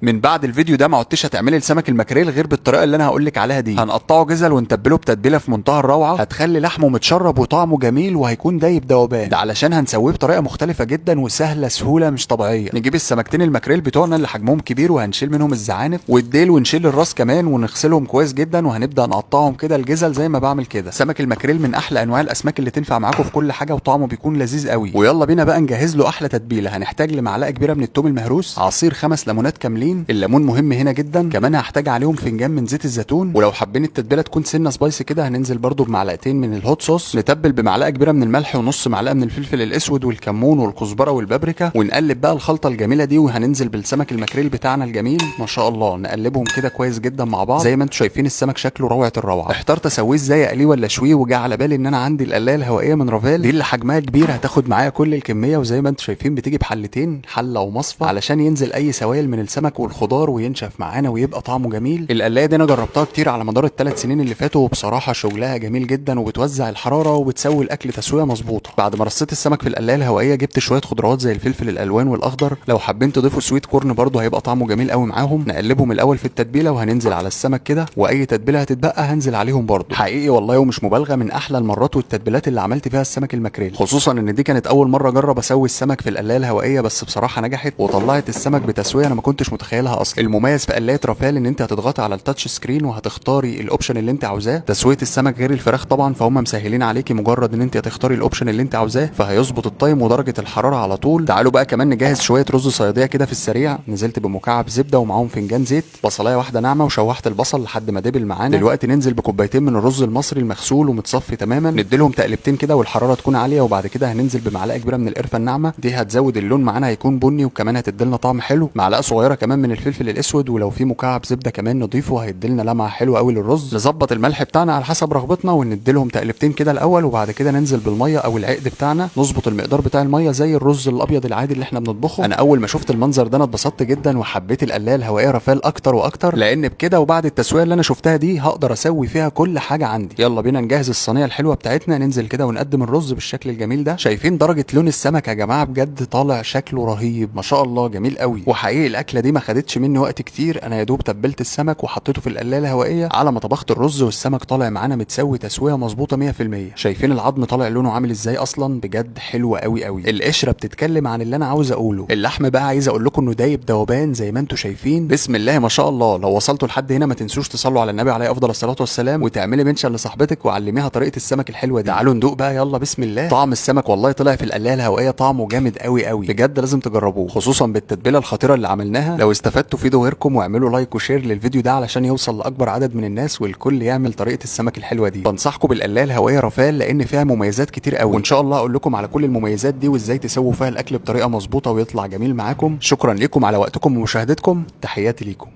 من بعد الفيديو ده ما عدتش هتعملي السمك المكريل غير بالطريقه اللي انا هقول لك عليها دي. هنقطعه جزل ونتبله بتتبيله في منتهى الروعه، هتخلي لحمه متشرب وطعمه جميل وهيكون دايب دوبان. ده علشان هنسويه بطريقه مختلفه جدا وسهله سهوله مش طبيعيه. نجيب السمكتين المكريل بتوعنا اللي حجمهم كبير وهنشيل منهم الزعانف والديل ونشيل الراس كمان ونغسلهم كويس جدا، وهنبدا نقطعهم كده الجزل زي ما بعمل كده. سمك المكريل من احلى انواع الاسماك اللي تنفع معاكم في كل حاجه وطعمه بيكون لذيذ قوي. ويلا بينا بقى نجهز له احلى تتبيله. هنحتاج لمعلقه كبيره من الثوم المهروس، عصير 5 ليمونات كاملين، الليمون مهم هنا جدا، كمان هحتاج عليهم فنجان من زيت الزيتون، ولو حابين التتبيله تكون سنه سبايسي كده هننزل برده بمعلقتين من الهوت صوص. نتبل بمعلقه كبيره من الملح ونص معلقه من الفلفل الاسود والكمون والكزبره والبابريكا، ونقلب بقى الخلطه الجميله دي، وهننزل بالسمك المكريل بتاعنا الجميل ما شاء الله. نقلبهم كده كويس جدا مع بعض زي ما انتم شايفين السمك شكله روعه الروعه. احترت اسويه ازاي، اقليه ولا اشويه، وجا على بالي ان انا عندي القلايه الهوائيه من رافال دي اللي حجمها كبير هتاخد معايا كل الكميه، وزي ما انتم شايفين بتيجي بحلتين، حله ومصفى، علشان ينزل اي سوائل من السمك والخضار وينشف معانا ويبقى طعمه جميل. القلايه دي انا جربتها كتير على مدار الثلاث سنين اللي فاتوا، وبصراحه شغلها جميل جدا وبتوزع الحراره وبتسوي الاكل تسويه مظبوطه. بعد ما رصيت السمك في القلايه الهوائيه جبت شويه خضروات زي الفلفل الالوان والاخضر، لو حابين تضيفوا سويت كورن برده هيبقى طعمه جميل قوي معاهم. نقلبهم الاول في التتبيله وهننزل على السمك كده، واي تتبيله هتتبقى هنزل عليهم برده. حقيقي والله ومش مبالغه من احلى المرات والتتبيلات اللي عملت فيها السمك المكريل، خصوصا ان دي كانت اول مره اجرب اسوي السمك في القلايه الهوائيه، بس بصراحه نجحت وطلعت السمك بتسويه انا ما كنتش متخيلها اصلا. المميز في قلايه رافال ان انت هتضغطي على التاتش سكرين وهتختاري الاوبشن اللي انت عاوزاه. تسويه السمك غير الفراخ طبعا، فهم مسهلين عليكي، مجرد ان انت هتختاري الاوبشن اللي انت عاوزاه فهيظبط التايم ودرجه الحراره على طول. تعالوا بقى كمان نجهز شويه رز صياديه كده في السريع. نزلت بمكعب زبده ومعاهم فنجان زيت، بصلايه واحده ناعمه، وشوحت البصل لحد ما دبل معانا. دلوقتي ننزل بكوبايتين من الرز المصري المغسول ومتصفي تماما، نديلهم تقلبتين كده والحراره تكون عاليه، وبعد كده هننزل بمعلقه كبيره من القرفه الناعمه، دي هتزود اللون معانا هيكون بني وكمان هتديلنا طعم حلو. معلقه صغيره كمان من الفلفل الاسود، ولو في مكعب زبده كمان نضيفه هيديلنا لمعه حلوه قوي للرز. نظبط الملح بتاعنا على حسب رغبتنا ونديلهم تقلبتين كده الاول، وبعد كده ننزل بالميه او العقد بتاعنا، نظبط المقدار بتاع الميه زي الرز الابيض العادي اللي احنا بنطبخه. انا اول ما شفت المنظر ده انا اتبسطت جدا وحبيت القلايه الهوائيه رافال اكتر واكتر، لان بكده وبعد التسويه اللي انا شفتها دي هقدر اسوي فيها كل حاجه عندي. يلا بينا نجهز الصينيه الحلوه بتاعتنا، ننزل كده ونقدم الرز بالشكل الجميل ده. شايفين درجه لون السمك يا جماعه، بجد طالع شكله رهيب ما شاء الله، جميل قوي. وحقيقي الاكله دي ما خدتش مني وقت كتير، انا يا دوب تبلت السمك وحطيته في القلايه الهوائيه على ما طبخت الرز، والسمك طالع معانا متسوي تسويه مظبوطه 100%. شايفين العظم طالع لونه عامل ازاي اصلا، بجد حلو قوي قوي. القشره بتتكلم عن اللي انا عاوز اقوله. اللحم بقى عايز اقول لكم انه دايب دوبان زي ما انتم شايفين، بسم الله ما شاء الله. لو وصلتوا لحد هنا ما تنسوش تصلوا على النبي عليه افضل الصلاه والسلام، وتعملي منشن لصاحبتك وعلميها طريقه السمك الحلوه دي. تعالوا ندوق بقى، يلا بسم الله. طعم السمك والله طلع في القلايه الهوائيه طعمه جامد قوي قوي، بجد لازم تجربوه، خصوصا بالتتبيله الخطيره اللي عملناها. لو استفدتوا فيدوا غيركم واعملوا لايك وشير للفيديو ده علشان يوصل لاكبر عدد من الناس والكل يعمل طريقه السمك الحلوه دي. بنصحكم بالقلايه الهوائيه رافال لان فيها مميزات كتير قوي، وان شاء الله اقول لكم على كل المميزات دي وازاي تسووا فيها الاكل بطريقه مظبوطه ويطلع جميل معاكم. شكرا لكم على وقتكم ومشاهدتكم، تحياتي ليكم.